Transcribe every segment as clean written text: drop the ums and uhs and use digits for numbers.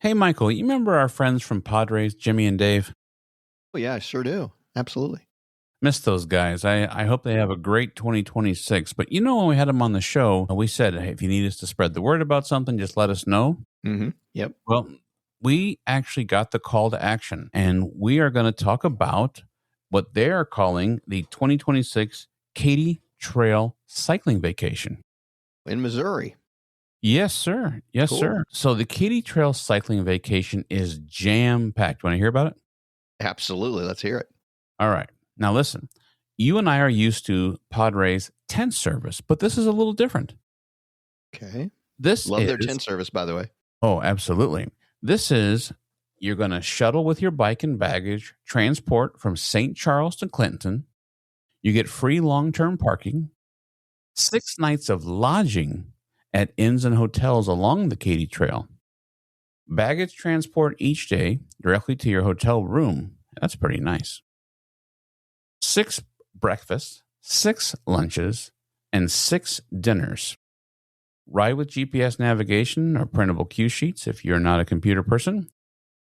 Hey, Michael, you remember our friends from Padres, Jimmy and Dave? Oh, yeah, I sure do. Absolutely. Miss those guys. I hope they have a great 2026. But when we had them on the show, we said, hey, if you need us to spread the word about something, just let us know. Mm-hmm. Yep. Well, we actually got the call to action, and we are going to talk about what they are calling the 2026 Katy Trail Cycling Vacation. In Missouri. Yes, sir. Yes, Cool. sir. So the Katy Trail Cycling Vacation is jam-packed. Want to hear about it? Absolutely. Let's hear it. All right. Now listen, you and I are used to Padres tent service, but this is a little different. Okay. Love their tent service, by the way. Oh, absolutely. This is, you're going to shuttle with your bike and baggage, transport from St. Charles to Clinton. You get free long-term parking, 6 nights of lodging at inns and hotels along the Katy Trail. Baggage transport each day directly to your hotel room. That's pretty nice. 6 breakfasts, 6 lunches, and 6 dinners. Ride with GPS navigation or printable cue sheets if you're not a computer person.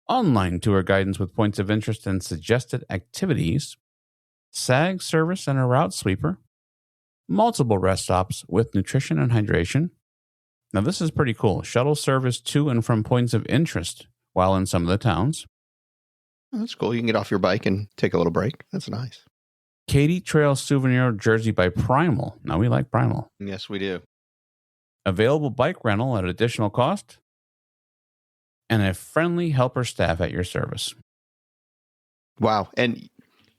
Online tour guidance with points of interest and suggested activities. SAG service and a route sweeper. Multiple rest stops with nutrition and hydration. Now, this is pretty cool. Shuttle service to and from points of interest while in some of the towns. Oh, that's cool. You can get off your bike and take a little break. That's nice. Katy Trail souvenir jersey by Primal. Now, we like Primal. Yes, we do. Available bike rental at additional cost. And a friendly helper staff at your service. Wow. And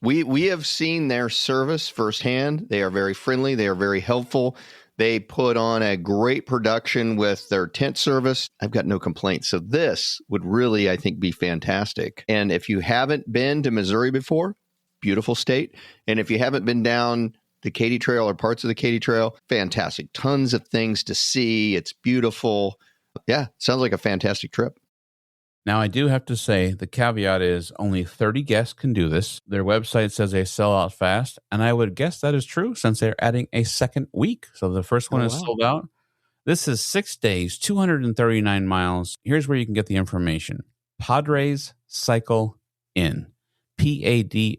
we have seen their service firsthand. They are very friendly. They are very helpful. They put on a great production with their tent service. I've got no complaints. So this would really, I think, be fantastic. And if you haven't been to Missouri before, beautiful state. And if you haven't been down the Katy Trail or parts of the Katy Trail, fantastic. Tons of things to see. It's beautiful. Yeah, sounds like a fantastic trip. Now, I do have to say the caveat is only 30 guests can do this. Their website says they sell out fast, and I would guess that is true since they're adding a second week. So the first one is sold out. This is 6 days, 239 miles. Here's where you can get the information. Padres Cycle In. PADRES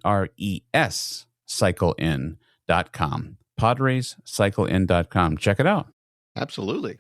CycleIn.com. PadresCycleIn.com. Check it out. Absolutely.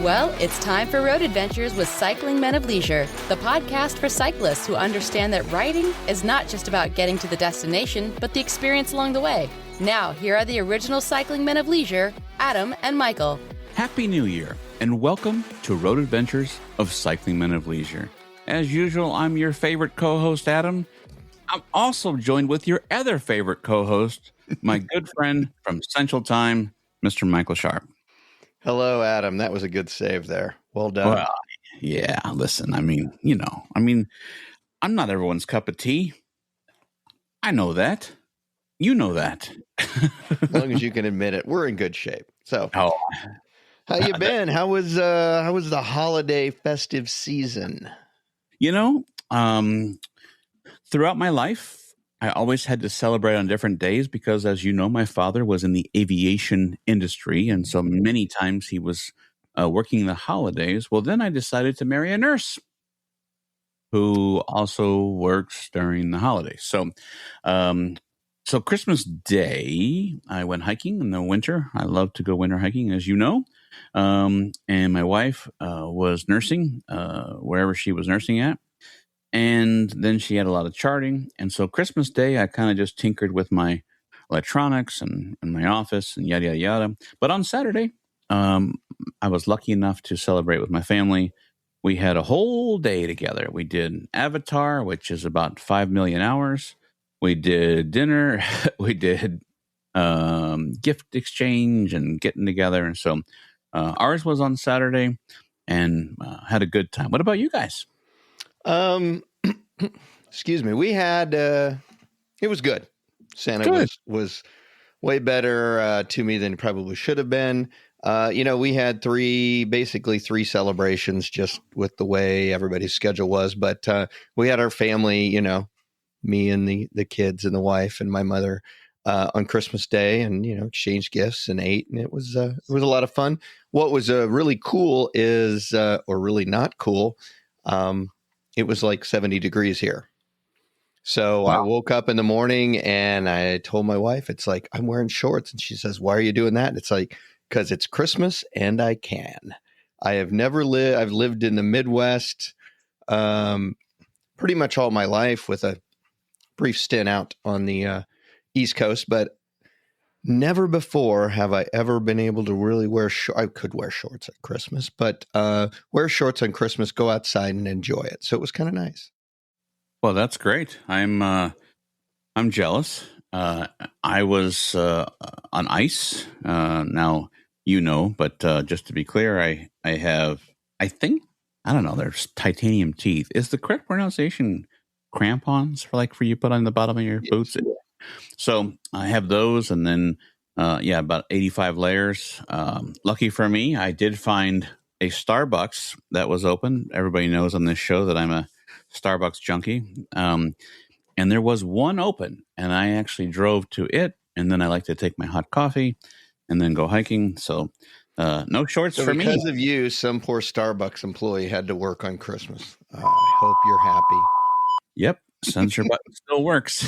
Well, it's time for Road Adventures with Cycling Men of Leisure, the podcast for cyclists who understand that riding is not just about getting to the destination, but the experience along the way. Now, here are the original Cycling Men of Leisure, Adam and Michael. Happy New Year, and welcome to Road Adventures of Cycling Men of Leisure. As usual, I'm your favorite co-host, Adam. I'm also joined with your other favorite co-host, my good friend from Central Time, Mr. Michael Sharp. Hello, Adam. That was a good save there. Well done. Well, yeah, listen, I'm not everyone's cup of tea. I know that. You know that. As long as you can admit it, we're in good shape. So, how you been? How was the holiday festive season? Throughout my life, I always had to celebrate on different days because, as you know, my father was in the aviation industry, and so many times he was working the holidays. Well, then I decided to marry a nurse who also works during the holidays. So Christmas Day, I went hiking in the winter. I love to go winter hiking, as you know. And my wife was nursing wherever she was nursing at. And then she had a lot of charting. And so Christmas Day, I kind of just tinkered with my electronics and my office and yada, yada, yada. But on Saturday, I was lucky enough to celebrate with my family. We had a whole day together. We did Avatar, which is about 5 million hours. We did dinner. We did gift exchange and getting together. And so ours was on Saturday and had a good time. What about you guys? Excuse me. We had, it was good. Santa was way better to me than he probably should have been. We had basically three celebrations just with the way everybody's schedule was. But we had our family, me and the kids and the wife and my mother on Christmas Day, and exchanged gifts and ate, and it was a lot of fun. What was really cool is, or really not cool, it was like 70 degrees here. So Wow. I woke up in the morning and I told my wife, it's like, I'm wearing shorts, and she says, "Why are you doing that?" And it's like, because it's Christmas and I can. I've lived in the Midwest pretty much all my life, with a brief stint out on the East Coast, but never before have I ever been able to really wear I could wear shorts at Christmas, but wear shorts on Christmas, go outside and enjoy it. So it was kind of nice. Well, that's great. I'm jealous. I was on ice. Now, but just to be clear, I have, I don't know, there's titanium teeth. Is the correct pronunciation crampons for you put on the bottom of your boots? So I have those, and then, about 85 layers. Lucky for me, I did find a Starbucks that was open. Everybody knows on this show that I'm a Starbucks junkie. And there was one open, and I actually drove to it, and then I like to take my hot coffee and then go hiking. So no shorts for me. Because of you, some poor Starbucks employee had to work on Christmas. I hope you're happy. Yep. Censor button still works.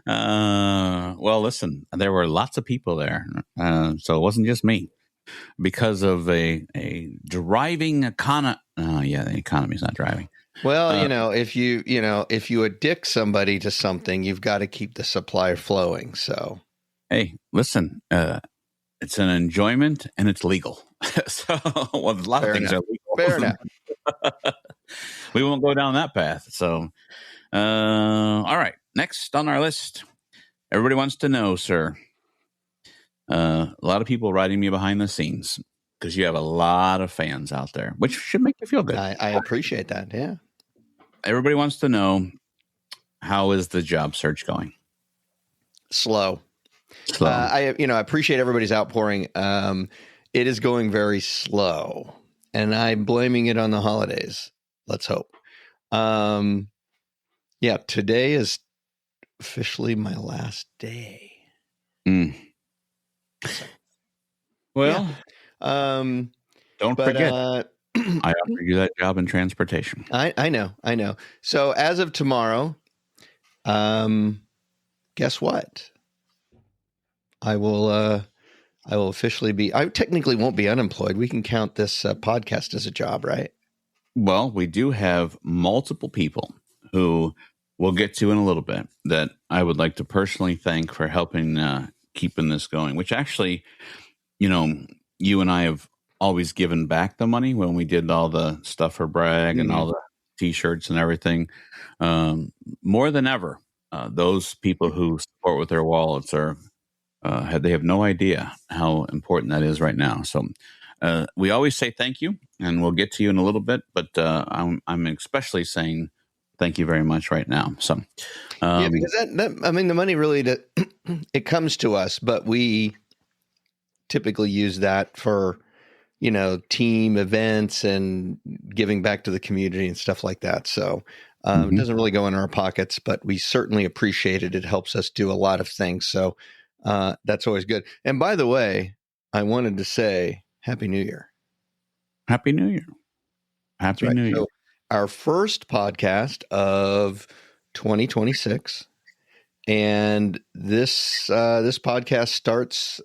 Well, listen, there were lots of people there. So it wasn't just me. Because of a driving economy. The economy's not driving. Well, if you addict somebody to something, you've got to keep the supply flowing. So, hey, listen, it's an enjoyment and it's legal. So, a lot of things are legal. Fair enough. We won't go down that path. So, all right. Next on our list, everybody wants to know, sir. A lot of people writing me behind the scenes because you have a lot of fans out there, which should make you feel good. I appreciate that. Yeah. Everybody wants to know, how is the job search going? Slow. I appreciate everybody's outpouring. It is going very slow, and I'm blaming it on the holidays. Let's hope. Today is officially my last day. Well, don't forget, I offered you that job in transportation. I know. So as of tomorrow, guess what? I will officially be. I technically won't be unemployed. We can count this podcast as a job, right? Well, we do have multiple people who we'll get to in a little bit that I would like to personally thank for helping keeping this going, which actually, you and I have always given back the money when we did all the stuff for Bragg and all the T-shirts and everything. More than ever, those people who support with their wallets they have no idea how important that is right now. So we always say thank you, and we'll get to you in a little bit, but I'm especially saying thank you very much right now. So, because the money really, it comes to us, but we typically use that for, team events and giving back to the community and stuff like that. So it doesn't really go in our pockets, but we certainly appreciate it. It helps us do a lot of things. So that's always good. And by the way, I wanted to say Happy New Year. Happy New Year. Happy New Year. So, our first podcast of 2026, and this podcast starts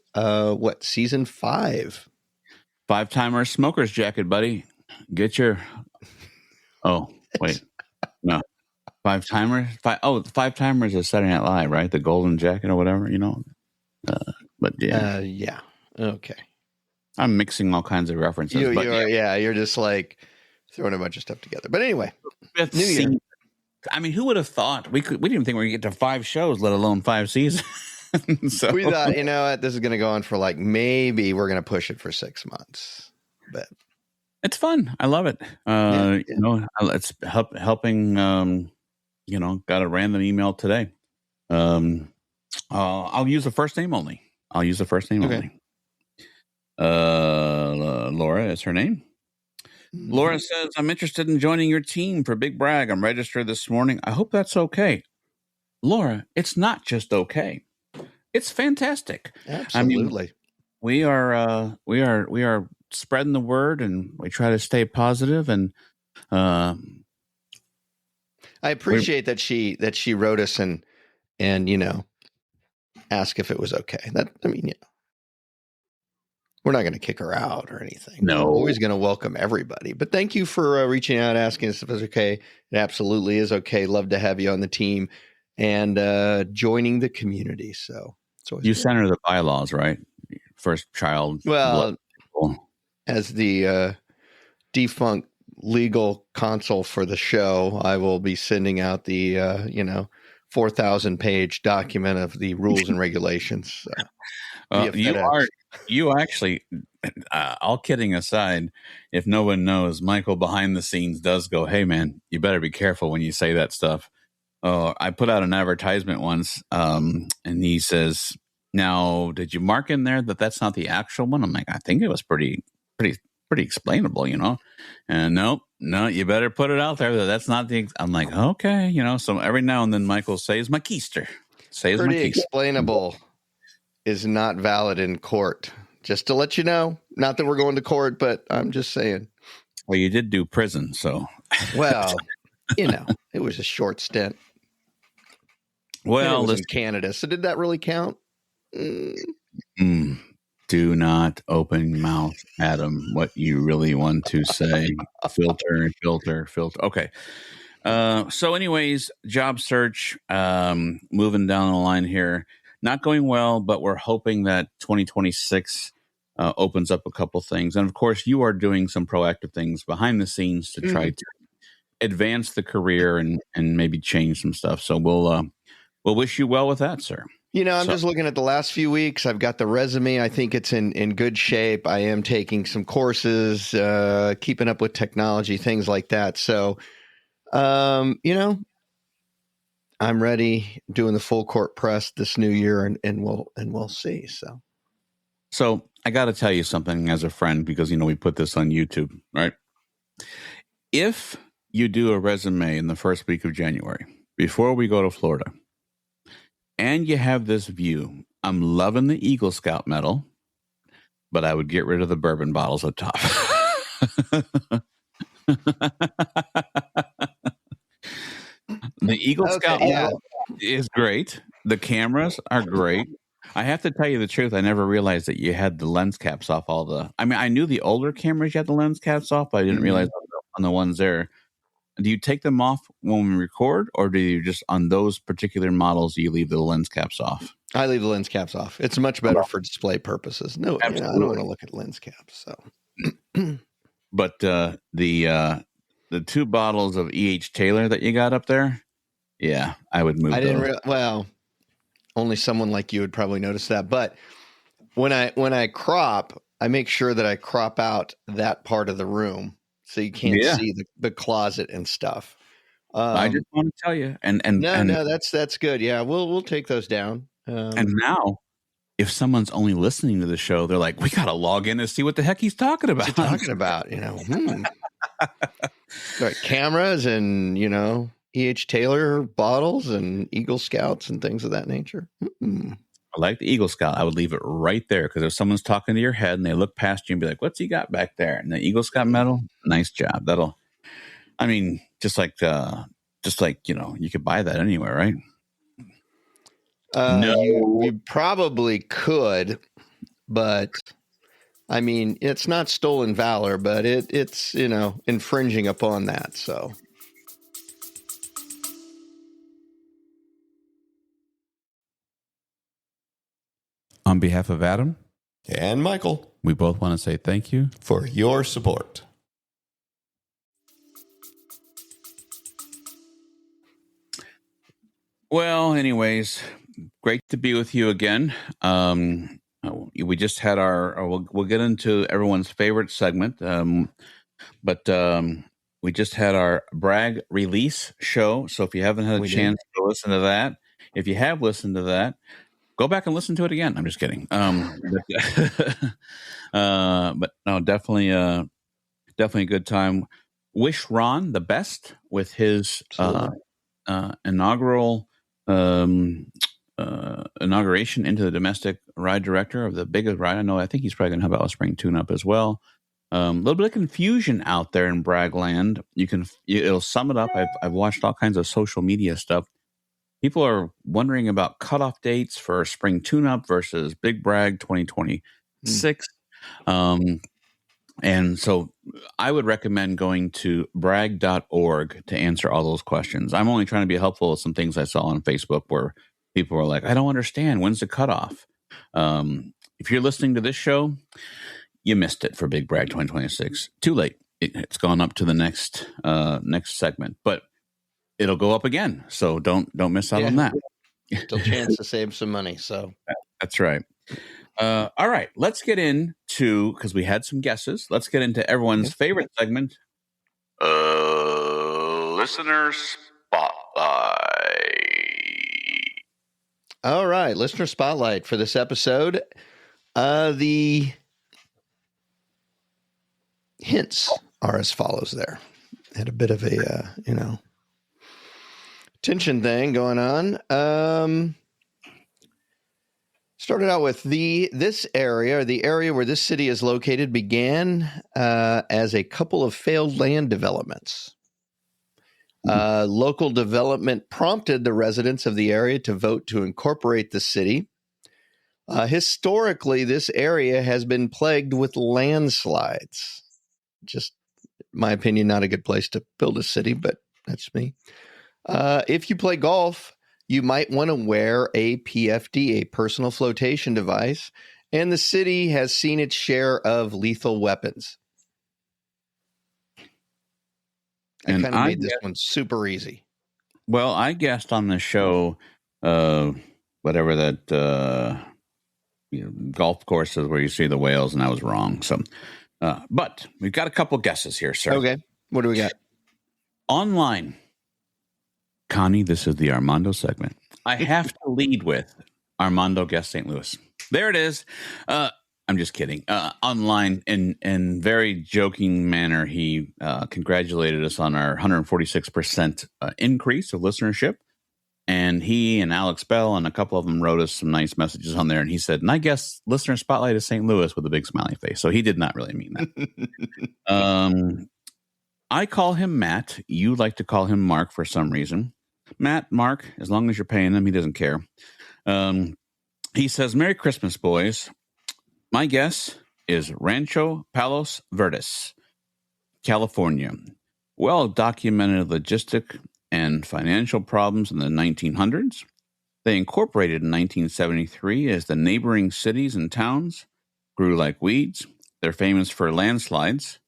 season 5. 5-timer smoker's jacket, buddy. Get your. Oh wait, no. 5-timer. 5-timers is Saturday Night Live, right? The golden jacket or whatever, But yeah, yeah, okay. I'm mixing all kinds of references. You're just like throwing a bunch of stuff together. But anyway, New Year. I mean, who would have thought we didn't even think we were going to get to 5 shows, let alone 5 seasons. So we thought, what, this is going to go on for maybe we're going to push it for 6 months. But it's fun. I love it. It's helping. Got a random email today. I'll use the first name only. Okay. Laura is her name. Laura says, I'm interested in joining your team for Big Brag. I'm registered this morning. I hope that's okay. Laura, it's not just okay. It's fantastic. Absolutely. I mean, we are spreading the word, and we try to stay positive. And I appreciate that she wrote us and ask if it was okay. We're not going to kick her out or anything. No. We're always going to welcome everybody. But thank you for reaching out, asking us if it's okay. It absolutely is okay. Love to have you on the team and joining the community. So you sent her the bylaws, right? First child. Well, as the defunct legal counsel for the show, I will be sending out the 4,000-page document of the rules and regulations. You actually, all kidding aside, if no one knows, Michael behind the scenes does go, hey man, you better be careful when you say that stuff. I put out an advertisement once, and he says, now, did you mark in there that that's not the actual one? I'm like, I think it was pretty explainable, and no, you better put it out there that that's not the, I'm like, okay, so every now and then Michael says my keister. Pretty explainable is not valid in court. Just to let you know, not that we're going to court, but I'm just saying. Well, you did do prison, so. Well, it was a short stint. Well, it was in Canada. So did that really count? Do not open mouth, Adam. What you really want to say. Filter. Okay. So anyways, job search, moving down the line here. Not going well, but we're hoping that 2026 opens up a couple things. And of course, you are doing some proactive things behind the scenes to try to advance the career and maybe change some stuff. So we'll wish you well with that, sir. I'm just looking at the last few weeks. I've got the resume. I think it's in good shape. I am taking some courses, keeping up with technology, things like that. So, I'm ready doing the full court press this new year and we'll see. So I got to tell you something as a friend, because, we put this on YouTube, right? If you do a resume in the first week of January, before we go to Florida, and you have this view, I'm loving the Eagle Scout medal, but I would get rid of the bourbon bottles up top. The Eagle Scout medal is great. The cameras are great. I have to tell you the truth. I never realized that you had the lens caps off I knew the older cameras you had the lens caps off, but I didn't realize on the ones there. Do you take them off when we record, or do you just, on those particular models, do you leave the lens caps off? I leave the lens caps off. It's much better for display purposes. No, I don't want to look at lens caps. So, but the 2 bottles of E.H. Taylor that you got up there, yeah, I would move. Well, only someone like you would probably notice that. But when I crop, I make sure that I crop out that part of the room so you can't see the closet and stuff. I just want to tell you, and that's good. Yeah, we'll take those down. And now, if someone's only listening to the show, they're like, we got to log in and see what the heck he's talking about. Right, cameras and E.H. Taylor bottles and Eagle Scouts and things of that nature. I like the Eagle Scout. I would leave it right there, because if someone's talking to your head and they look past you and be like, what's he got back there? And the Eagle Scout medal, nice job. Just like you could buy that anywhere, right? No, you probably could, but it's not stolen valor, but it's infringing upon that. So. On behalf of Adam and Michael, we both want to say thank you for your support. Well, anyways, great to be with you again. We just had we'll get into everyone's favorite segment, but we just had our brag release show. So if you haven't had a chance to listen to that, if you have listened to that, Go back and listen to it again. I'm just kidding. But no, definitely a good time. Wish Ron the best with his inaugural inauguration into the domestic ride director of the biggest ride. I think he's probably going to have a spring tune-up as well. A little bit of confusion out there in Bragland. It'll sum it up. I've watched all kinds of social media stuff. People are wondering about cutoff dates for spring tune-up versus Big Brag 2026. And so I would recommend going to brag.org to answer all those questions. I'm only trying to be helpful with some things I saw on Facebook where people were like, I don't understand. When's the cutoff? If you're listening to this show, you missed it for Big Brag 2026. Too late. It's gone up to the next segment, but it'll go up again. So don't miss out on that. Still chance to save some money. So that's right. All right, let's get into, because we had some guesses, let's get into everyone's favorite segment, Listener Spotlight. All right, Listener Spotlight for this episode. The hints are as follows there. Had a bit of a, tension thing going on. Started out with the area where this city is located began as a couple of failed land developments. Local development prompted the residents of the area to vote to incorporate the city. Historically, this area has been plagued with landslides. Just, in my opinion, not a good place to build a city, but that's me. If you play golf, you might want to wear a PFD, a personal flotation device, and the city has seen its share of lethal weapons. I kind of made this one super easy. Well, I guessed on the show, whatever that golf course is where you see the whales, and I was wrong. So, but we've got a couple guesses here, sir. Okay, what do we got? Online. Connie, this is the Armando segment. I have to lead with Armando guessed St. Louis. There it is. I'm just kidding. Online, in very joking manner, he congratulated us on our 146% increase of listenership. And he and Alex Bell and a couple of them wrote us some nice messages on there. And he said, and I guess Listener Spotlight is St. Louis with a big smiley face. So he did not really mean that. I call him Matt. You like to call him Mark for some reason. Matt, Mark, as long as you're paying him, he doesn't care. He says, Merry Christmas, boys. My guess is Rancho Palos Verdes, California. Well-documented logistic and financial problems in the 1900s. They incorporated in 1973 as the neighboring cities and towns grew like weeds. They're famous for landslides.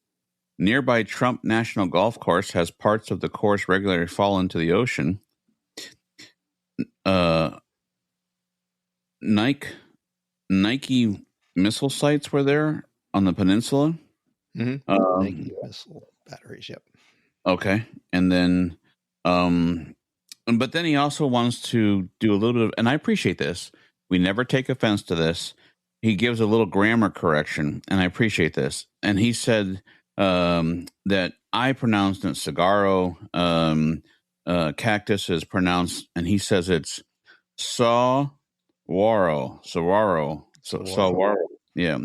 Nearby Trump National Golf Course has parts of the course regularly fall into the ocean. Nike missile sites were there on the peninsula. Mm-hmm. Nike missile batteries, yep. Okay. And then, but then he also wants to do a little bit of, and I appreciate this. We never take offense to this. He gives a little grammar correction, and I appreciate this. And he said, that I pronounced it cigarro, cactus is pronounced, and he says it's saguaro. Yeah.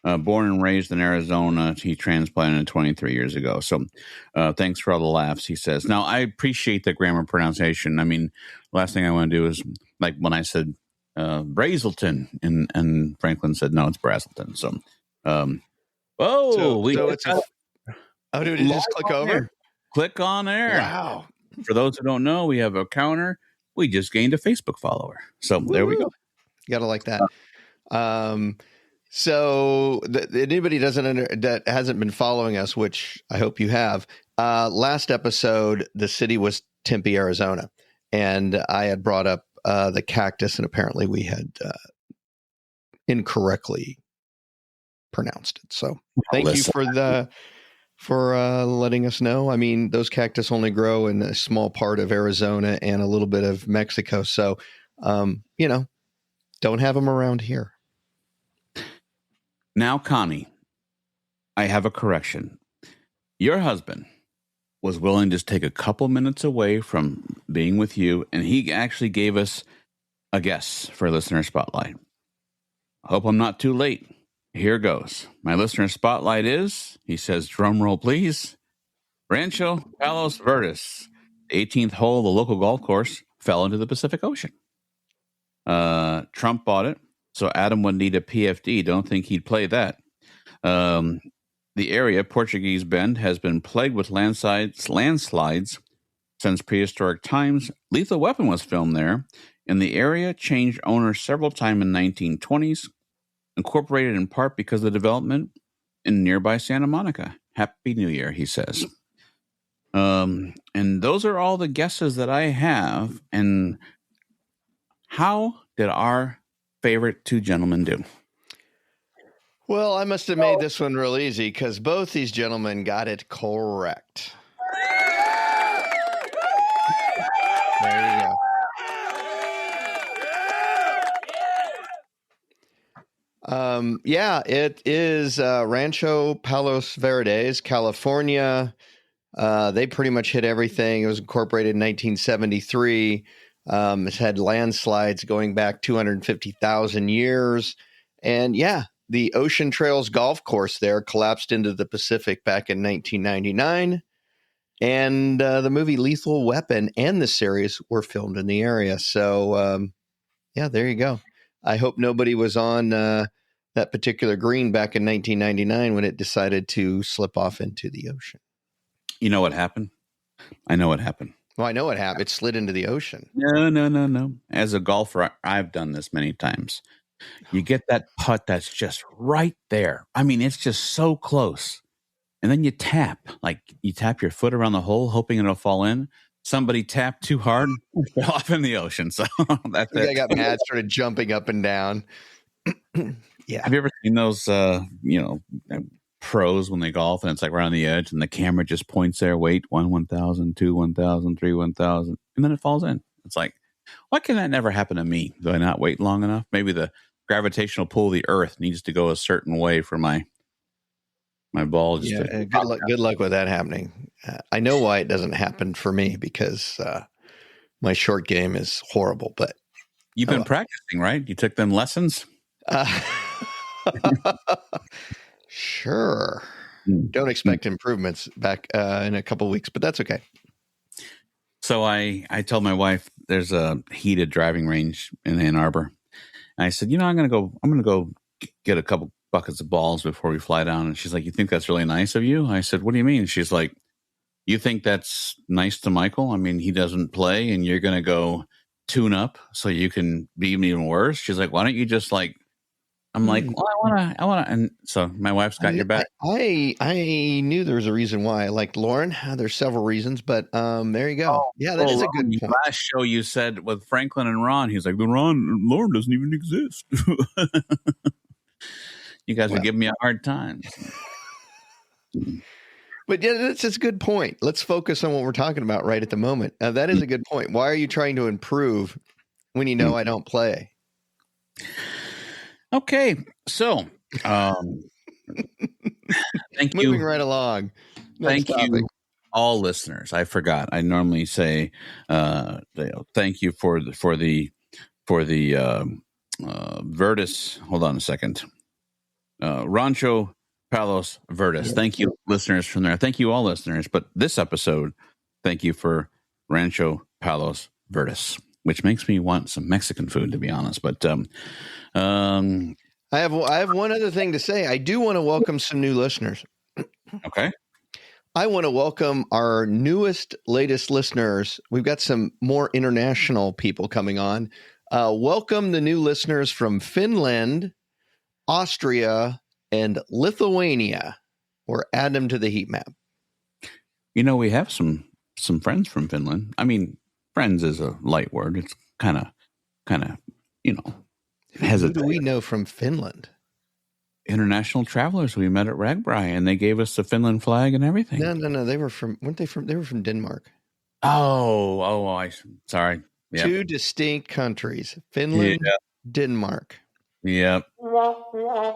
Born and raised in Arizona, he transplanted 23 years ago. So thanks for all the laughs, he says. Now, I appreciate the grammar pronunciation. I mean, last thing I want to do is, like when I said Brazelton, and Franklin said, no, it's Brazelton. So, did you just click over? There. Click on there. Wow. For those who don't know, we have a counter. We just gained a Facebook follower. So there we go. You got to like that. So anybody that hasn't been following us, which I hope you have, last episode, the city was Tempe, Arizona. And I had brought up the cactus, and apparently we had incorrectly pronounced it. So thank you for letting us know. I mean, those cactus only grow in a small part of Arizona and a little bit of Mexico. So, Don't have them around here. Now, Connie, I have a correction. Your husband was willing to just take a couple minutes away from being with you, and he actually gave us a guess for Listener Spotlight. Hope I'm not too late. Here goes. My Listener Spotlight is, he says, drum roll please, Rancho Palos Verdes. The 18th hole of the local golf course fell into the Pacific Ocean. Trump bought it, so Adam would need a PFD. Don't think he'd play that. The area, Portuguese Bend, has been plagued with landslides since prehistoric times. Lethal Weapon was filmed there, and the area changed owners several times in the 1920s, incorporated in part because of the development in nearby Santa Monica. Happy New Year, he says. And those are all the guesses that I have. And how did our favorite two gentlemen do? Well, I must have made this one real easy because both these gentlemen got it correct. There you go. Yeah, it is Rancho Palos Verdes, California. They pretty much hit everything. It was incorporated in 1973. It's had landslides going back 250,000 years. And yeah, the Ocean Trails golf course there collapsed into the Pacific back in 1999. And the movie Lethal Weapon and the series were filmed in the area. So, yeah, there you go. I hope nobody was on that particular green back in 1999 when it decided to slip off into the ocean. You know what happened? I know what happened. Well, I know what happened. It slid into the ocean. No. As a golfer, I've done this many times. You get that putt that's just right there. I mean, it's just so close. And then you tap your foot around the hole, hoping it'll fall in. Somebody tapped too hard, fell off in the ocean. So that's it. I got mad, started jumping up and down. Yeah. Have you ever seen those, pros when they golf and it's like right on the edge and the camera just points there, wait, 1,000, 2, 1,000, 3, 1,000, and then it falls in. It's like, why can that never happen to me? Do I not wait long enough? Maybe the gravitational pull of the earth needs to go a certain way for my ball. Just good luck with that happening. I know why it doesn't happen for me because my short game is horrible, but you've been practicing, right? You took them lessons? Sure. Don't expect improvements back in a couple of weeks, but that's okay. So I told my wife there's a heated driving range in Ann Arbor. And I said, I'm going to go get a couple buckets of balls before we fly down. And she's like, you think that's really nice of you? I said, what do you mean? She's like, you think that's nice to Michael? I mean, he doesn't play and you're going to go tune up so you can be even worse. She's like, why don't you just I'm like, well, I want to. And so my wife's got your back. I knew there was a reason why I liked Lauren. There's several reasons, but there you go. Yeah, that is a good point. Last show you said with Franklin and Ron, he's like, Lauren doesn't even exist. You guys are giving me a hard time. But yeah, that's a good point. Let's focus on what we're talking about right at the moment. That is a good point. Why are you trying to improve when you know I don't play? Okay, so thank you. Moving right along. Thank you, all listeners. I forgot. I normally say thank you for the Verdes. Hold on a second. Rancho Palos Verdes. Thank you, listeners from there. Thank you, all listeners. But this episode, thank you for Rancho Palos Verdes, which makes me want some Mexican food, to be honest. But I have one other thing to say. I do want to welcome some new listeners. Okay. I want to welcome our latest listeners. We've got some more international people coming on. Welcome the new listeners from Finland, Austria, and Lithuania. We're adding them to the heat map. We have some friends from Finland. I mean, friends is a light word. It's kind of, Who do we know from Finland? International travelers we met at Ragbri, and they gave us the Finland flag and everything. No. They were from Denmark. Oh, sorry. Yeah. Two distinct countries, Finland, Denmark. Yep.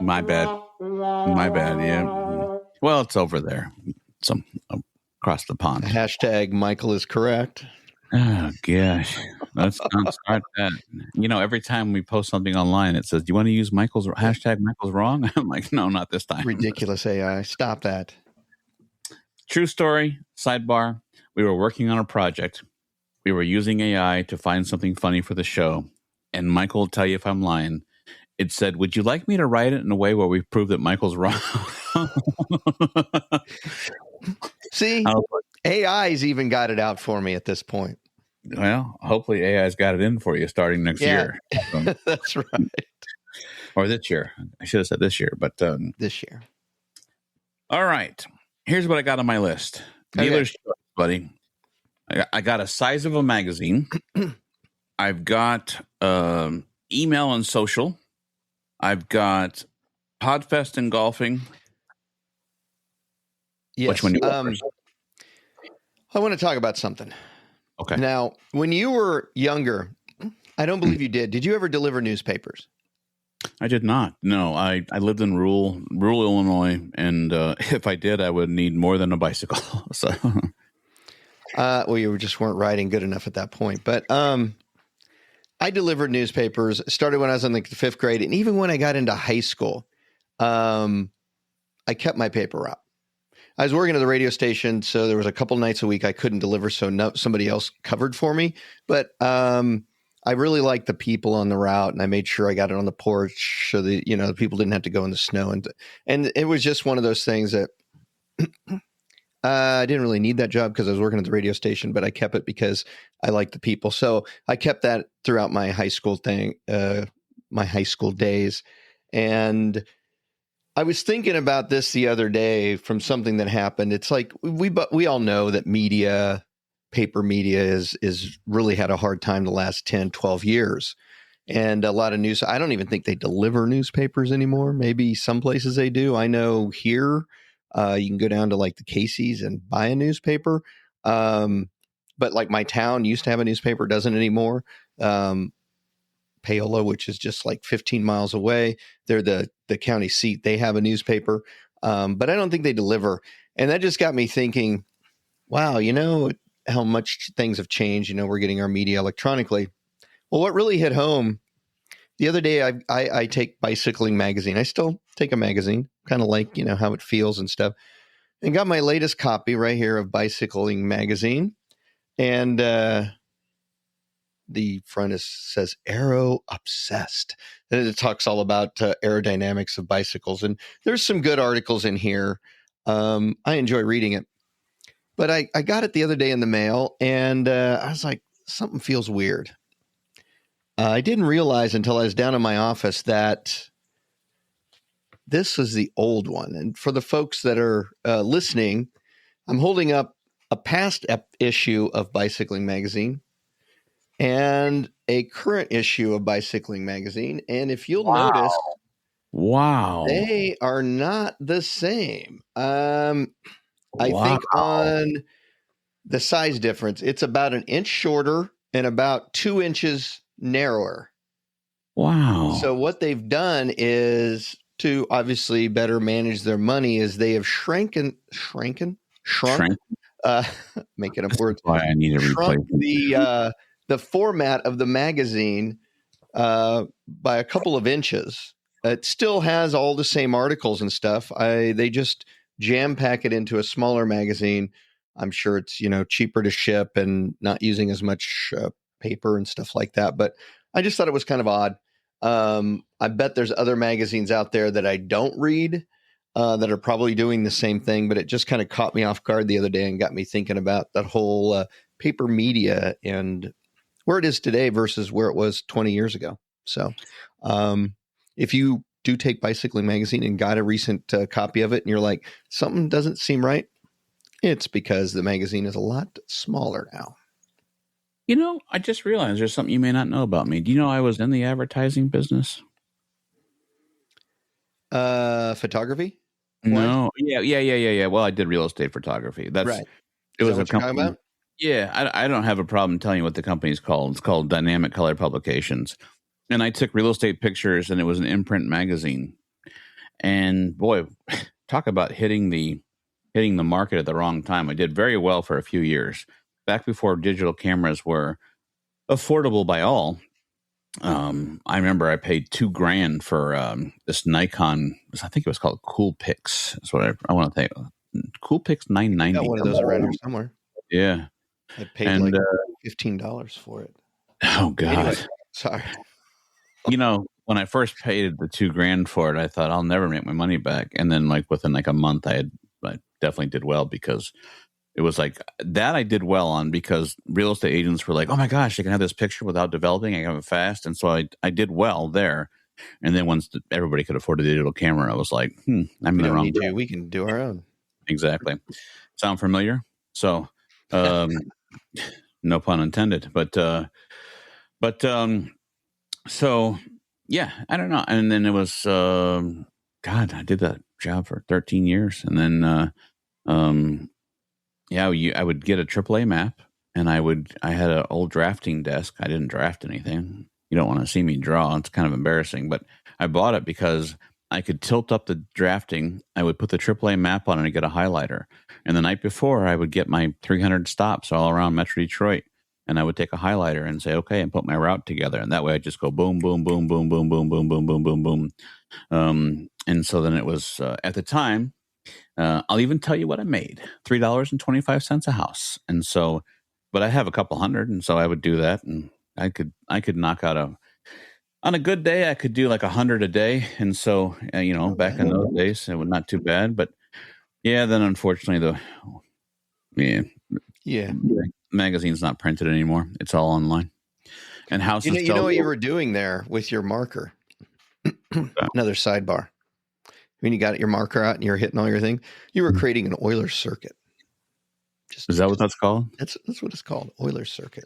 My bad. Yeah. Well, it's over there. Some across the pond. Hashtag Michael is correct. Oh, gosh. Let's not start that. Every time we post something online, it says, do you want to use hashtag Michael's wrong? I'm like, no, not this time. Ridiculous AI. Stop that. True story. Sidebar. We were working on a project. We were using AI to find something funny for the show. And Michael will tell you if I'm lying. It said, would you like me to write it in a way where we prove that Michael's wrong? See, AI's even got it out for me at this point. Well, hopefully AI's got it in for you starting next year. So, that's right. Or this year. I should have said this year, but this year. All right. Here's what I got on my list. Okay. Dealer's choice, buddy. I got a size of a magazine. I've got email and social. I've got Podfest and golfing. Yes. Which one do you want first? I want to talk about something. Okay. Now, when you were younger, I don't believe you did. Did you ever deliver newspapers? I did not. No, I lived in rural Illinois, and if I did, I would need more than a bicycle. So, well, you just weren't writing good enough at that point. But I delivered newspapers. Started when I was in the 5th grade, and even when I got into high school, I kept my paper route. I was working at the radio station, so there was a couple nights a week I couldn't deliver, so somebody else covered for me. But I really liked the people on the route, and I made sure I got it on the porch so that the people didn't have to go in the snow. And it was just one of those things that I didn't really need that job because I was working at the radio station, but I kept it because I liked the people. So I kept that throughout my high school days. And I was thinking about this the other day from something that happened. It's like we all know that paper media is really had a hard time the last 10, 12 years. And a lot of news, I don't even think they deliver newspapers anymore. Maybe some places they do. I know here you can go down to like the Casey's and buy a newspaper. But like my town used to have a newspaper, doesn't anymore. Paola, which is just like 15 miles away. They're the county seat. They have a newspaper, but I don't think they deliver. And that just got me thinking, wow, how much things have changed. We're getting our media electronically. Well, what really hit home, the other day I take Bicycling magazine. I still take a magazine, kind of like, how it feels and stuff. And got my latest copy right here of Bicycling magazine. And the front says aero obsessed. And it talks all about aerodynamics of bicycles. And there's some good articles in here. I enjoy reading it. But I got it the other day in the mail, and I was like, something feels weird. I didn't realize until I was down in my office that this is the old one. And for the folks that are listening, I'm holding up a past issue of Bicycling magazine and a current issue of Bicycling magazine. And if you'll notice, they are not the same. I think on the size difference, it's about an inch shorter and about 2 inches narrower. Wow. So what they've done is to obviously better manage their money is they have shrunk, making up words. Why I need to replace the format of the magazine by a couple of inches. It still has all the same articles and stuff. They just jam pack it into a smaller magazine. I'm sure it's cheaper to ship and not using as much paper and stuff like that. But I just thought it was kind of odd. I bet there's other magazines out there that I don't read that are probably doing the same thing. But it just kind of caught me off guard the other day and got me thinking about that whole paper media and where it is today versus where it was 20 years ago. So if you do take Bicycling magazine and got a recent copy of it and you're like, something doesn't seem right, it's because the magazine is a lot smaller now. I just realized there's something you may not know about me. Do you know I was in the advertising business? Photography? No. Yeah. Well, I did real estate photography. That's right. It was a company. Yeah, I don't have a problem telling you what the company's called. It's called Dynamic Color Publications. and I took real estate pictures, and it was an imprint magazine. And boy, talk about hitting the market at the wrong time. I did very well for a few years, back before digital cameras were affordable by all. I remember I paid $2,000 for this Nikon. I think it was called Cool Pix. That's what I want to think. Cool Pix 990. Got one of those around here somewhere. Yeah, I paid like $15 for it. Oh God! Anyway, sorry. When I first paid the $2,000 for it, I thought I'll never make my money back. And then, like within like a month, I definitely did well, because it was like that I did well on, because real estate agents were like, "Oh my gosh, I can have this picture without developing. I can have it fast." And so I did well there. And then once everybody could afford a digital camera, I was like, I'm in the wrong. We can do our own. Exactly. Sound familiar? So, no pun intended. But so yeah, I don't know. And then it was, God, I did that job for 13 years. And then, I would get a AAA map, and I had an old drafting desk. I didn't draft anything. You don't want to see me draw. It's kind of embarrassing, but I bought it because I could tilt up the drafting. I would put the AAA map on it and get a highlighter. And the night before, I would get my 300 stops all around Metro Detroit, and I would take a highlighter and say, okay, and put my route together. And that way I just go boom, boom, boom, boom, boom, boom, boom, boom, boom, boom, boom. And so then it was, at the time, I'll even tell you what I made, $3.25 a house. And so, but I have a couple hundred. And so I would do that, and I could knock out on a good day, I could do like 100 a day. And so, back in those days, it was not too bad. But yeah, then unfortunately the magazine's not printed anymore. It's all online. And houses. You know what you were doing there with your marker? Another sidebar. When you got your marker out and you're hitting all your things, you were creating an Euler's circuit. Is that what that's called? That's what it's called, Euler's circuit.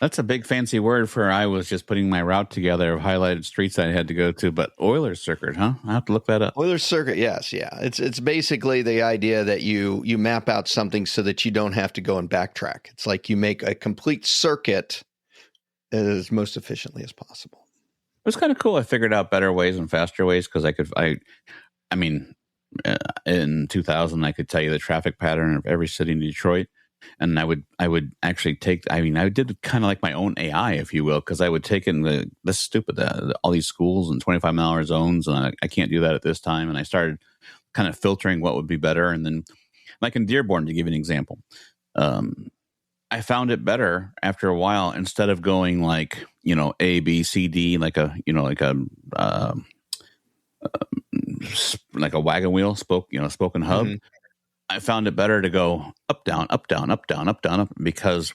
That's a big fancy word for I was just putting my route together of highlighted streets I had to go to, but Euler's circuit, huh? I have to look that up. Euler's circuit, yes, yeah. It's basically the idea that you map out something so that you don't have to go and backtrack. It's like you make a complete circuit as most efficiently as possible. It was kind of cool. I figured out better ways and faster ways, because in 2000, I could tell you the traffic pattern of every city in Detroit. And I would actually I did kind of like my own AI, if you will, because I would take in this stupid, all these schools and 25-mile zones, and I can't do that at this time. And I started kind of filtering what would be better. And then, like in Dearborn, to give you an example, I found it better after a while, instead of going like, A, B, C, D, like a wagon wheel spoken hub. Mm-hmm. I found it better to go up, down, up, down, up, down, up, down, up, because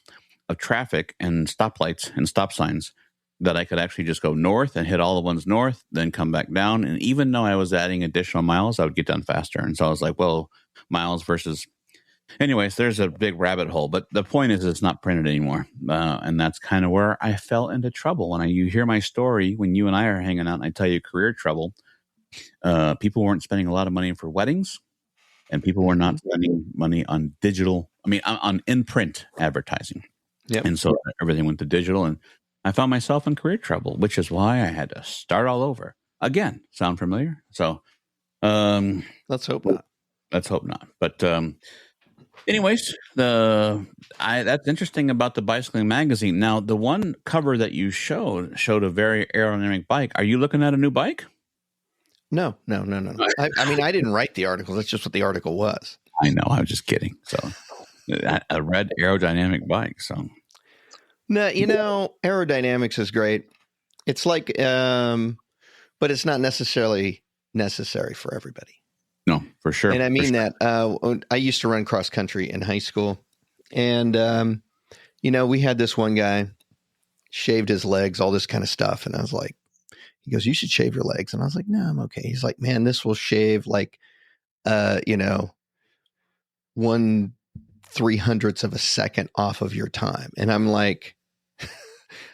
of traffic and stoplights and stop signs, that I could actually just go north and hit all the ones north, then come back down. And even though I was adding additional miles, I would get done faster. And so I was like, well, miles versus... Anyways, there's a big rabbit hole. But the point is, it's not printed anymore. And that's kind of where I fell into trouble. When you hear my story, when you and I are hanging out and I tell you career trouble, people weren't spending a lot of money for weddings. And people were not spending money on on in-print advertising. Yep. And so everything went to digital, and I found myself in career trouble, which is why I had to start all over again. Sound familiar? So let's hope not. Let's hope not. But anyways, that's interesting about the bicycling magazine. Now, the one cover that you showed a very aerodynamic bike. Are you looking at a new bike? No. I didn't write the article. That's just what the article was. I know. I was just kidding. So, a red aerodynamic bike. So, no, aerodynamics is great. It's like, but it's not necessarily necessary for everybody. No, for sure. And I mean that. I used to run cross country in high school, and we had this one guy shaved his legs, all this kind of stuff, and I was like, he goes, "You should shave your legs." And I was like, "No, I'm okay." He's like, "Man, this will shave like, 1/300th of a second off of your time." And I'm like,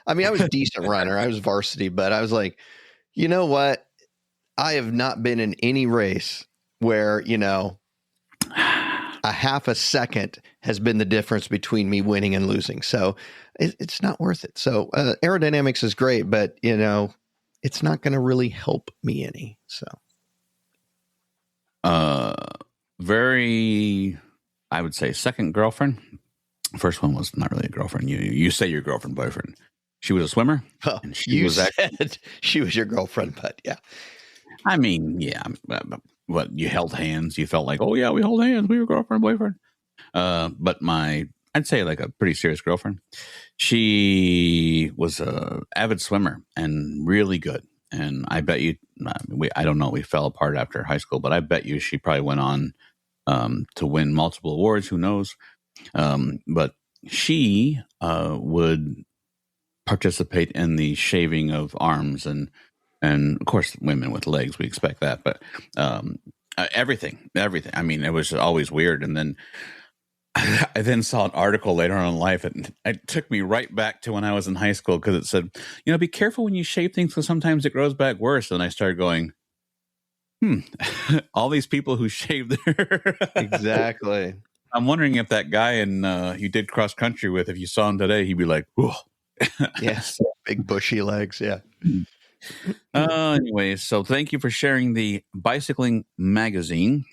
I was a decent runner. I was varsity, but I was like, you know what? I have not been in any race where, a half a second has been the difference between me winning and losing. So it's not worth it. So aerodynamics is great, but it's not going to really help me any. So very, I would say, second girlfriend. First one was not really a girlfriend. You say your girlfriend, boyfriend. She was a swimmer. Well, and she said she was your girlfriend, but yeah. I mean, yeah. What, you held hands? You felt like, oh yeah, we hold hands. We were girlfriend, boyfriend. But I'd say like a pretty serious girlfriend. She was a avid swimmer and really good. And I bet you, I don't know, we fell apart after high school, but I bet you she probably went on to win multiple awards. Who knows? But she would participate in the shaving of arms and of course women with legs, we expect that, but everything. I mean, it was always weird. And then I then saw an article later on in life, and it took me right back to when I was in high school, because it said, be careful when you shave things because sometimes it grows back worse. And I started going, all these people who shave their Exactly. I'm wondering if that guy you did cross country with, if you saw him today, he'd be like, whoa. Yes, big bushy legs. Yeah. Anyway, so thank you for sharing the bicycling magazine.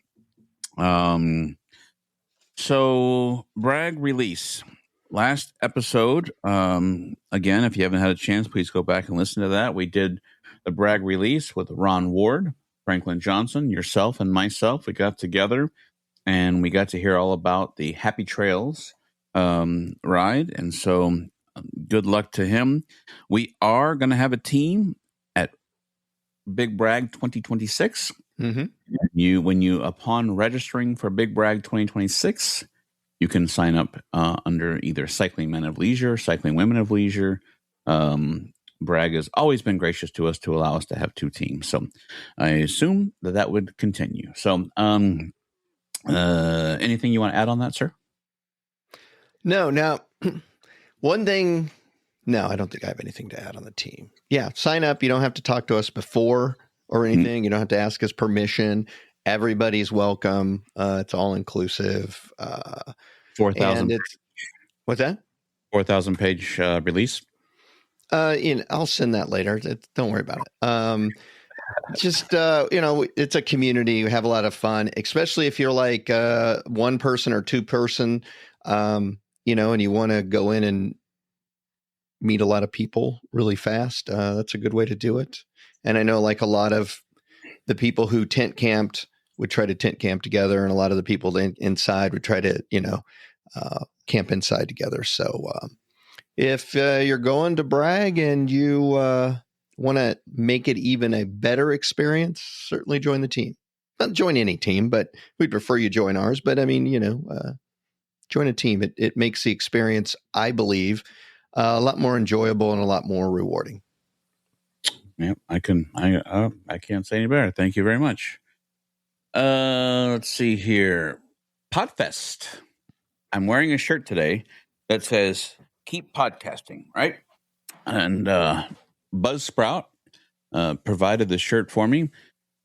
So brag release. Last episode, again, if you haven't had a chance, please go back and listen to that. We did the brag release with Ron Ward, Franklin Johnson, yourself, and myself. We got together and we got to hear all about the Happy Trails ride. And so good luck to him. We are going to have a team at Big Brag 2026. Mm-hmm. When you upon registering for Big Brag 2026, you can sign up under either Cycling Men of Leisure, Cycling Women of Leisure. Brag has always been gracious to us to allow us to have two teams. So I assume that would continue. So anything you want to add on that, sir? No. Now, one thing, no, I don't think I have anything to add on the team. Yeah, sign up. You don't have to talk to us before or anything. Mm-hmm. You don't have to ask us permission. Everybody's welcome. It's all inclusive. 4,000. What's that? 4,000 page release. I'll send that later. Don't worry about it. Just, it's a community. We have a lot of fun, especially if you're like one person or two person, and you want to go in and meet a lot of people really fast. That's a good way to do it. And I know like a lot of the people who tent camped would try to tent camp together, and a lot of the people inside would try to, camp inside together. So if you're going to Brag and you want to make it even a better experience, certainly join the team. Not join any team, but we'd prefer you join ours. But I mean, join a team. It makes the experience, I believe, a lot more enjoyable and a lot more rewarding. Yep, I can't say any better. Thank you very much. Let's see here. Podfest. I'm wearing a shirt today that says "Keep Podcasting," right? And Buzzsprout provided the shirt for me.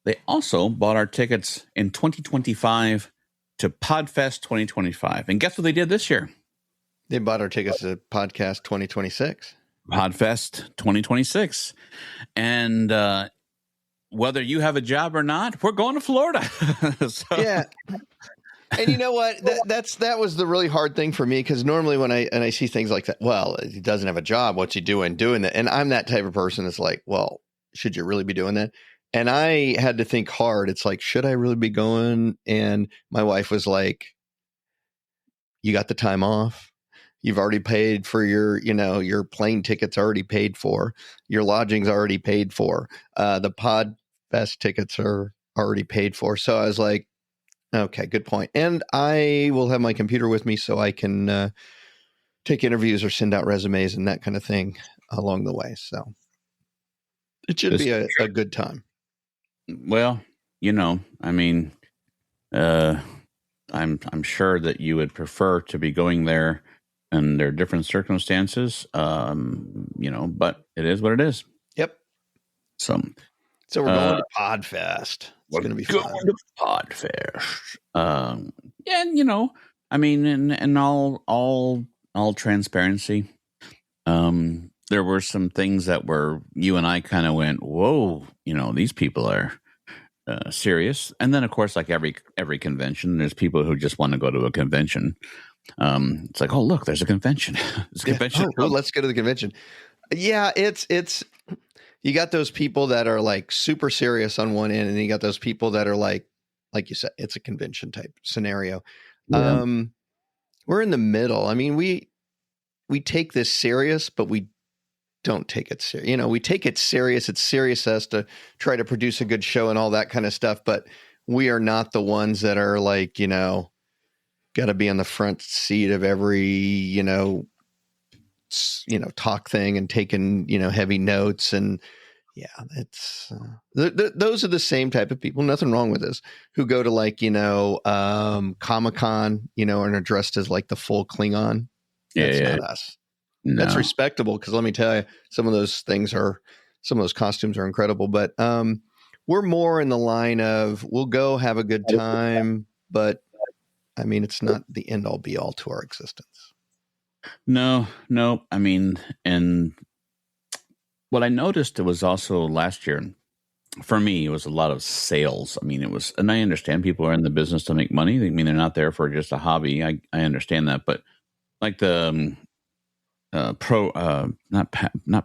They also bought our tickets in 2025 to Podfest 2025. And guess what they did this year? They bought our tickets to Podcast 2026. Podfest 2026. And whether you have a job or not, we're going to Florida. So. Yeah. And you know what? That was the really hard thing for me, because normally when I see things like that, well, he doesn't have a job. What's he doing that? And I'm that type of person that's like, well, should you really be doing that? And I had to think hard. It's like, should I really be going? And my wife was like, you got the time off. You've already paid for your plane tickets already paid for. Your lodging's already paid for. The Podfest tickets are already paid for. So I was like, okay, good point. And I will have my computer with me so I can take interviews or send out resumes and that kind of thing along the way. So it should be a good time. Well, I mean, I'm sure that you would prefer to be going there, and there are different circumstances, but it is what it is. Yep. So we're going to Podfest. going to be going fun. to Podfest. And I mean, in all transparency, there were some things that were, you and I kind of went, whoa, these people are serious. And then, of course, like every convention, there's people who just want to go to a convention. It's like, oh, look, there's a convention. There's a convention. Oh, let's go to the convention. Yeah, it's you got those people that are like super serious on one end, and you got those people that are like you said, it's a convention type scenario. Yeah. We're in the middle. I mean, we take this serious, but we don't take it serious. We take it serious. It's serious as to try to produce a good show and all that kind of stuff. But we are not the ones that are like, got to be on the front seat of every, talk thing and taking, heavy notes. And yeah, it's those are the same type of people. Nothing wrong with this, who go to like, Comic-Con, and are dressed as like the full Klingon. That's not us. No. That's respectable, because let me tell you, some of those costumes are incredible. But we're more in the line of, we'll go have a good time, but I mean, it's not the end all be all to our existence. No. I mean, and what I noticed, it was also last year, for me, it was a lot of sales. I mean, and I understand people are in the business to make money. I mean, they're not there for just a hobby. I understand that, but like the not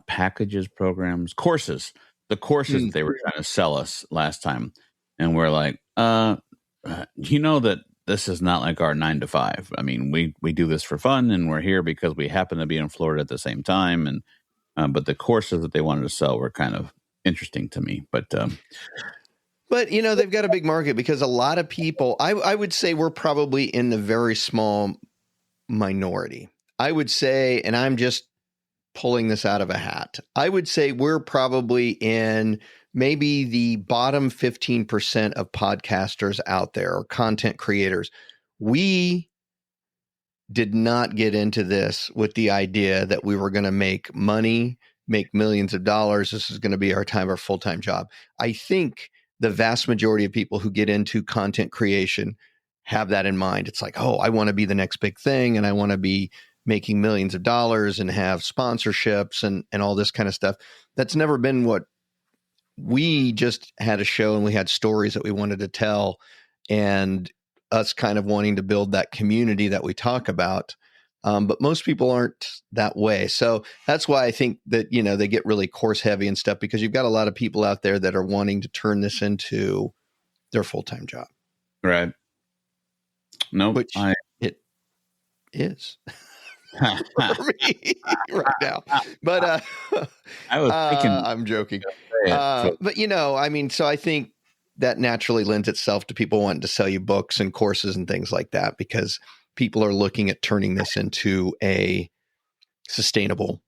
packages, programs, courses, the courses that they were trying to sell us last time. And we're like, that this is not like our 9 to 5. I mean, we do this for fun, and we're here because we happen to be in Florida at the same time. And, but the courses that they wanted to sell were kind of interesting to me, but they've got a big market, because a lot of people, I would say we're probably in the very small minority. I would say, and I'm just pulling this out of a hat, I would say we're probably in maybe the bottom 15% of podcasters out there, or content creators. We did not get into this with the idea that we were going to make money, make millions of dollars. This is going to be our full-time job. I think the vast majority of people who get into content creation have that in mind. It's like, oh, I want to be the next big thing, and I want to be making millions of dollars and have sponsorships and all this kind of stuff. That's never been what we just had a show, and we had stories that we wanted to tell, and us kind of wanting to build that community that we talk about. But most people aren't that way. So that's why I think that, they get really course heavy and stuff, because you've got a lot of people out there that are wanting to turn this into their full-time job. Right. No, which it is. For me right now, but I was thinking, I'm joking. But I mean, so I think that naturally lends itself to people wanting to sell you books and courses and things like that, because people are looking at turning this into a sustainable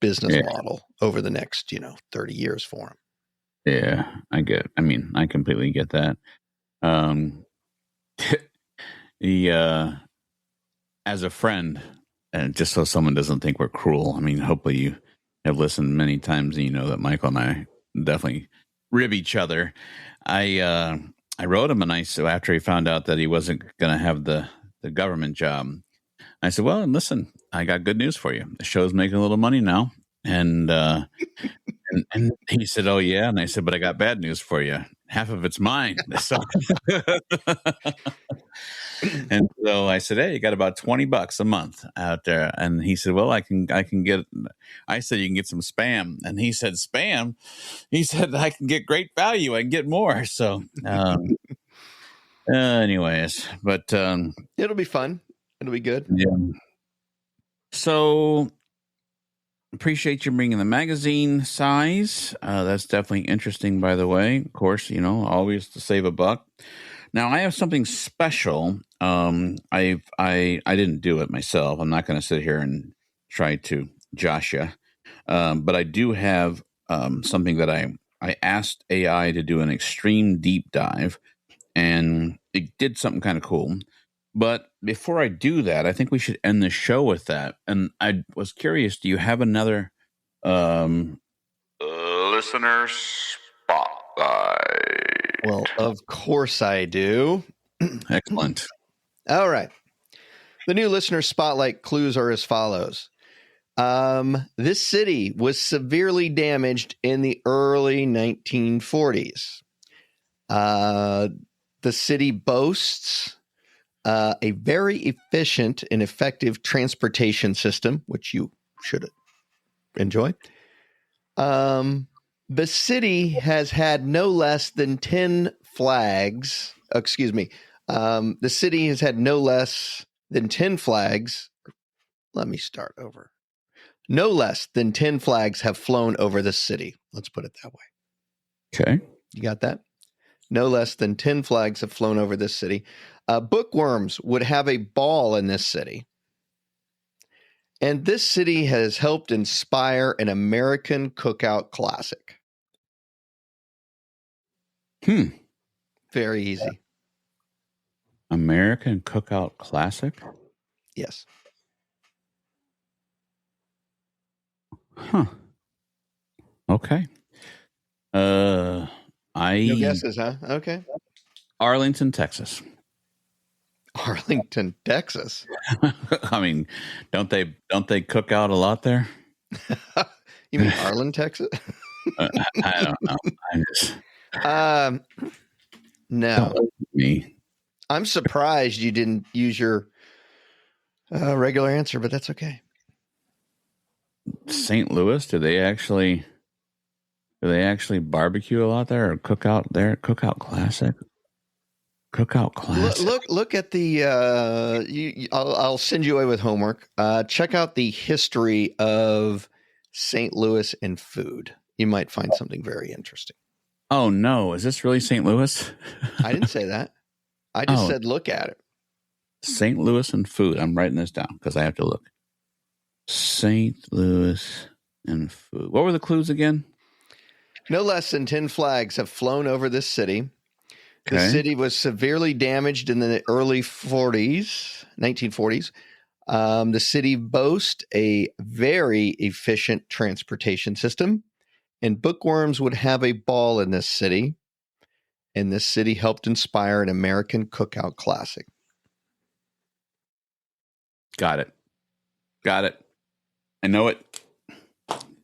business model over the next 30 years for them. Yeah, I completely get that. As a friend, and just so someone doesn't think we're cruel, I mean, hopefully you have listened many times, and you know that Michael and I definitely rib each other. I wrote him so after he found out that he wasn't going to have the government job, I said, well, listen, I got good news for you. The show's making a little money now. And and he said, oh, yeah. And I said, but I got bad news for you. Half of it's mine. So and so I said, hey, you got about $20 a month out there. And he said, well, I can get, I said, you can get some spam. And he said, spam? He said, I can get great value. I can get more. So anyways, but it'll be fun. It'll be good. Yeah. So appreciate you bringing the magazine size. That's definitely interesting, by the way. Of course, always to save a buck. Now, I have something special. I didn't do it myself. I'm not going to sit here and try to josh you. But I do have something that I asked AI to do an extreme deep dive, and it did something kind of cool. But before I do that, I think we should end the show with that. And I was curious, do you have another listener spot? Well, of course I do. Excellent. All right. The new listener spotlight clues are as follows. This city was severely damaged in the early 1940s. The city boasts a very efficient and effective transportation system, which you should enjoy. The city has had no less than 10 flags. Excuse me. The city has had no less than 10 flags. Let me start over. No less than 10 flags have flown over the city. Let's put it that way. Okay. You got that? No less than 10 flags have flown over this city. Bookworms would have a ball in this city. And this city has helped inspire an American cookout classic. Very easy. American Cookout Classic? Yes. Huh. Okay. No guesses, huh? Okay. Arlington, Texas. Arlington, Texas. I mean, don't they cook out a lot there? You mean Arlen, Texas? I don't know. No. Me. I'm surprised you didn't use your regular answer, but that's okay. St. Louis, do they actually barbecue a lot there or cook out there? Cookout Classic. Look at the I'll send you away with homework. Check out the history of St. Louis and food. You might find something very interesting. Oh no, is this really St. Louis? I didn't say that. I just said look at it. St. Louis and food. I'm writing this down because I have to look. St. Louis and food. What were the clues again? No less than 10 flags have flown over this city. Okay. The city was severely damaged in the early 1940s. The city boasts a very efficient transportation system, and bookworms would have a ball in this city. And this city helped inspire an American cookout classic. Got it. I know it.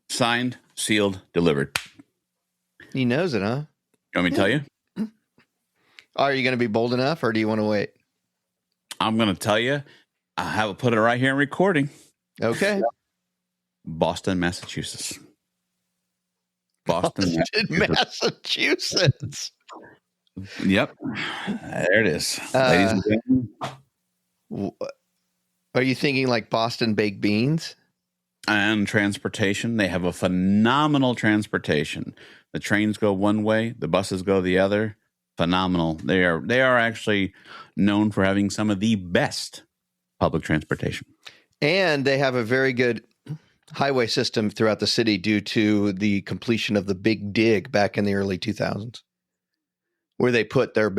Signed, sealed, delivered. He knows it, huh? You want me to tell you? Are you going to be bold enough, or do you want to wait? I'm going to tell you. I have put it right here in recording. Okay. Boston, Massachusetts. Massachusetts. Yep. There it is. Ladies and gentlemen. Are you thinking like Boston baked beans? And transportation. They have a phenomenal transportation. The trains go one way, the buses go the other. Phenomenal. They are actually known for having some of the best public transportation. And they have a very good highway system throughout the city due to the completion of the Big Dig back in the early 2000s, where they put their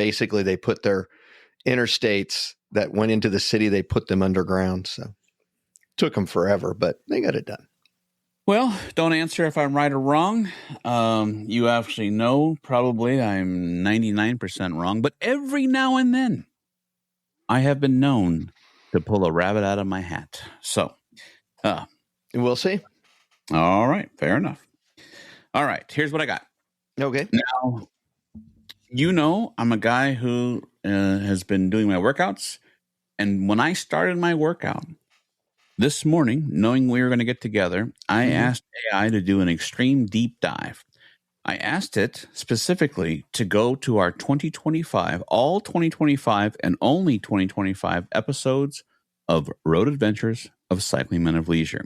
interstates that went into the city, they put them underground. So it took them forever, but they got it done. Well, don't answer if I'm right or wrong. You actually know probably I'm 99% wrong, but every now and then I have been known to pull a rabbit out of my hat. So we'll see. All right. Fair enough. All right. Here's what I got. Okay. Now, I'm a guy who has been doing my workouts. And when I started my workout this morning, knowing we were going to get together, I asked AI to do an extreme deep dive. I asked it specifically to go to our 2025, all 2025 and only 2025 episodes of Road Adventures of Cycling Men of Leisure.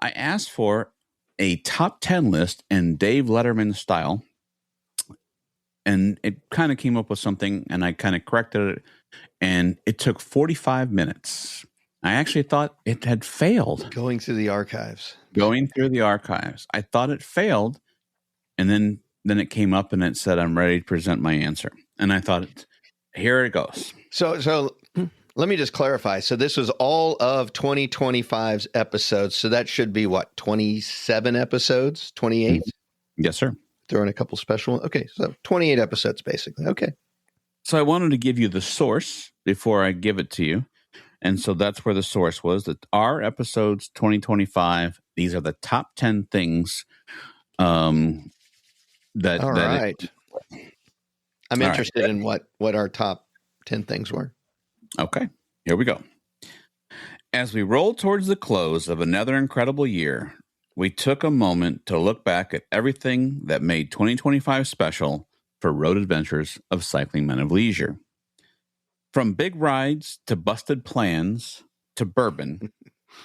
I asked for a top 10 list in Dave Letterman style, and it kind of came up with something, and I kind of corrected it, and it took 45 minutes. I actually thought it had failed. Going through the archives. I thought it failed, and then it came up and it said, I'm ready to present my answer. And I thought, here it goes. So let me just clarify. So this was all of 2025's episodes. So that should be what, 27 episodes, 28? Yes, sir. throw in a couple special ones. Okay, so 28 episodes, basically. Okay. So I wanted to give you the source before I give it to you. And so that's where the source was. That our episodes 2025, these are the top 10 things All right. I'm interested in what our top 10 things were. Okay, here we go. As we roll towards the close of another incredible year, we took a moment to look back at everything that made 2025 special for Road Adventures of Cycling Men of Leisure. From big rides to busted plans to bourbon,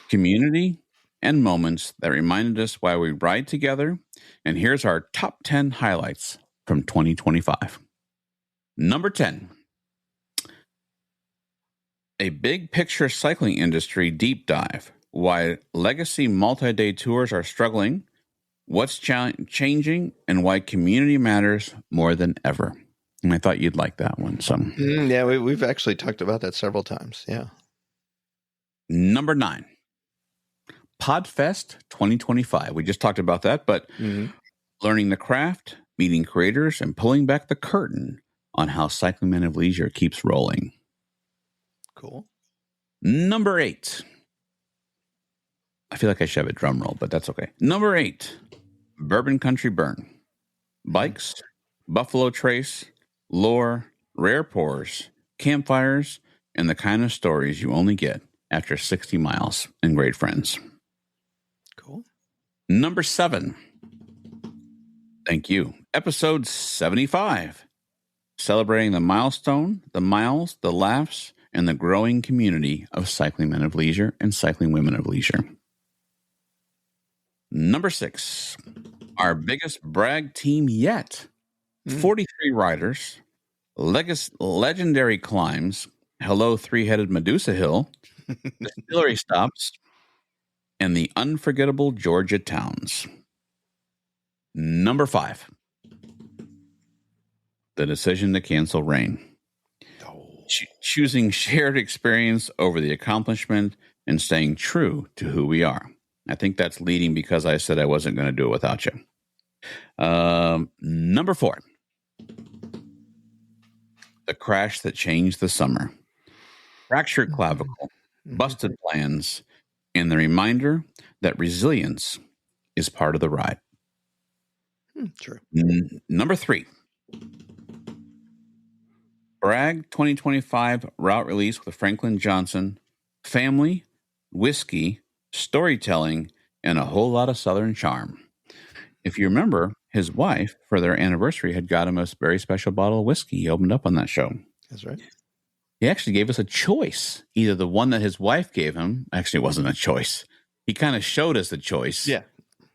community, and moments that reminded us why we ride together. And here's our top 10 highlights from 2025. Number 10. A big picture cycling industry deep dive. Why legacy multi-day tours are struggling, what's changing, and why community matters more than ever. And I thought you'd like that one. So, yeah, we've actually talked about that several times. Yeah. Number 9. Podfest 2025. We just talked about that, but learning the craft, meeting creators, and pulling back the curtain on how Cycling Men of Leisure keeps rolling. Cool. Number 8. I feel like I should have a drum roll, but that's okay. Number 8, Bourbon Country Burn. Bikes, Buffalo Trace, lore, rare pours, campfires, and the kind of stories you only get after 60 miles and great friends. Cool. Number 7. Thank you. Episode 75. Celebrating the milestone, the miles, the laughs, and the growing community of Cycling Men of Leisure and Cycling Women of Leisure. Number 6, our biggest brag team yet. 43 riders, legendary climbs, hello three-headed Medusa Hill, distillery stops, and the unforgettable Georgia towns. Number 5, the decision to cancel rain. Choosing shared experience over the accomplishment and staying true to who we are. I think that's leading because I said I wasn't going to do it without you. Number 4, the crash that changed the summer. Fractured clavicle, busted plans, and the reminder that resilience is part of the ride. True. Number 3, Bragg 2025 route release with Franklin Johnson, family, whiskey, storytelling, and a whole lot of Southern charm. If you remember, his wife, for their anniversary, had got him a very special bottle of whiskey he opened up on that show. That's right. He actually gave us a choice. Either the one that his wife gave him, actually it wasn't a choice. He kind of showed us the choice. Yeah.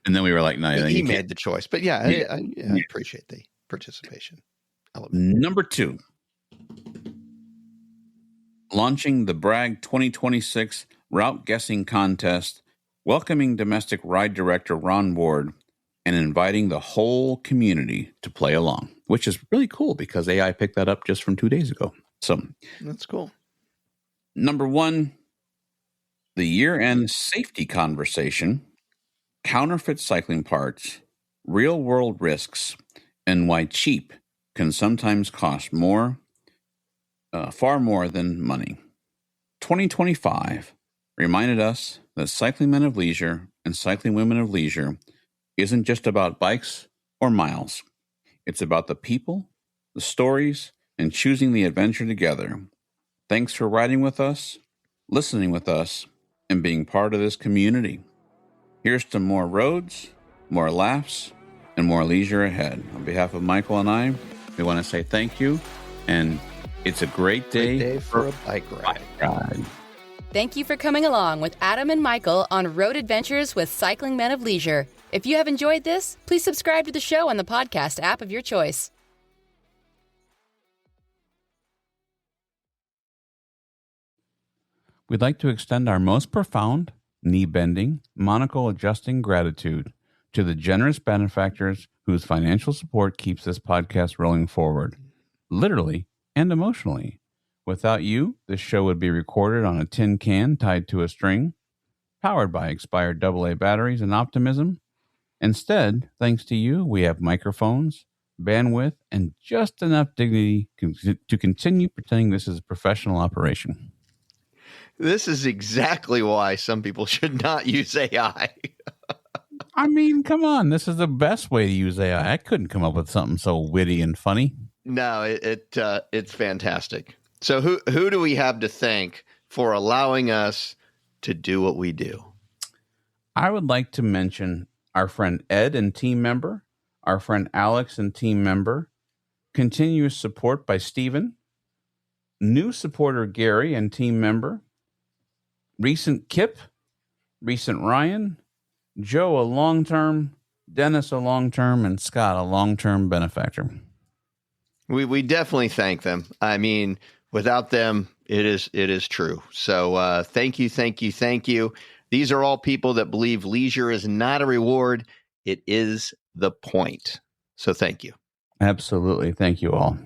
And then we were like, no, he made the choice. But yeah, I appreciate the participation element. Number 2, launching the Bragg 2026 route guessing contest, welcoming domestic ride director Ron Ward, and inviting the whole community to play along, which is really cool because AI picked that up just from 2 days ago. So that's cool. Number 1, the year-end safety conversation, counterfeit cycling parts, real-world risks, and why cheap can sometimes cost more, far more than money. 2025 reminded us that Cycling Men of Leisure and Cycling Women of Leisure isn't just about bikes or miles. It's about the people, the stories, and choosing the adventure together. Thanks for riding with us, listening with us, and being part of this community. Here's to more roads, more laughs, and more leisure ahead. On behalf of Michael and I, we want to say thank you, and it's a great day for a bike ride. Thank you for coming along with Adam and Michael on Road Adventures with Cycling Men of Leisure. If you have enjoyed this, please subscribe to the show on the podcast app of your choice. We'd like to extend our most profound, knee-bending, monocle-adjusting gratitude to the generous benefactors whose financial support keeps this podcast rolling forward, literally and emotionally. Without you, this show would be recorded on a tin can tied to a string, powered by expired AA batteries and optimism, Instead, thanks to you, we have microphones, bandwidth, and just enough dignity to continue pretending this is a professional operation. This is exactly why some people should not use AI. I mean, come on. This is the best way to use AI. I couldn't come up with something so witty and funny. No, it's fantastic. So who do we have to thank for allowing us to do what we do? I would like to mention our friend Ed and team member, our friend Alex and team member, continuous support by Stephen, new supporter Gary and team member, recent Kip, recent Ryan, Joe a long-term, Dennis a long-term, and Scott a long-term benefactor. We definitely thank them. I mean, without them, it is true. So thank you. These are all people that believe leisure is not a reward. It is the point. So thank you. Absolutely. Thank you all.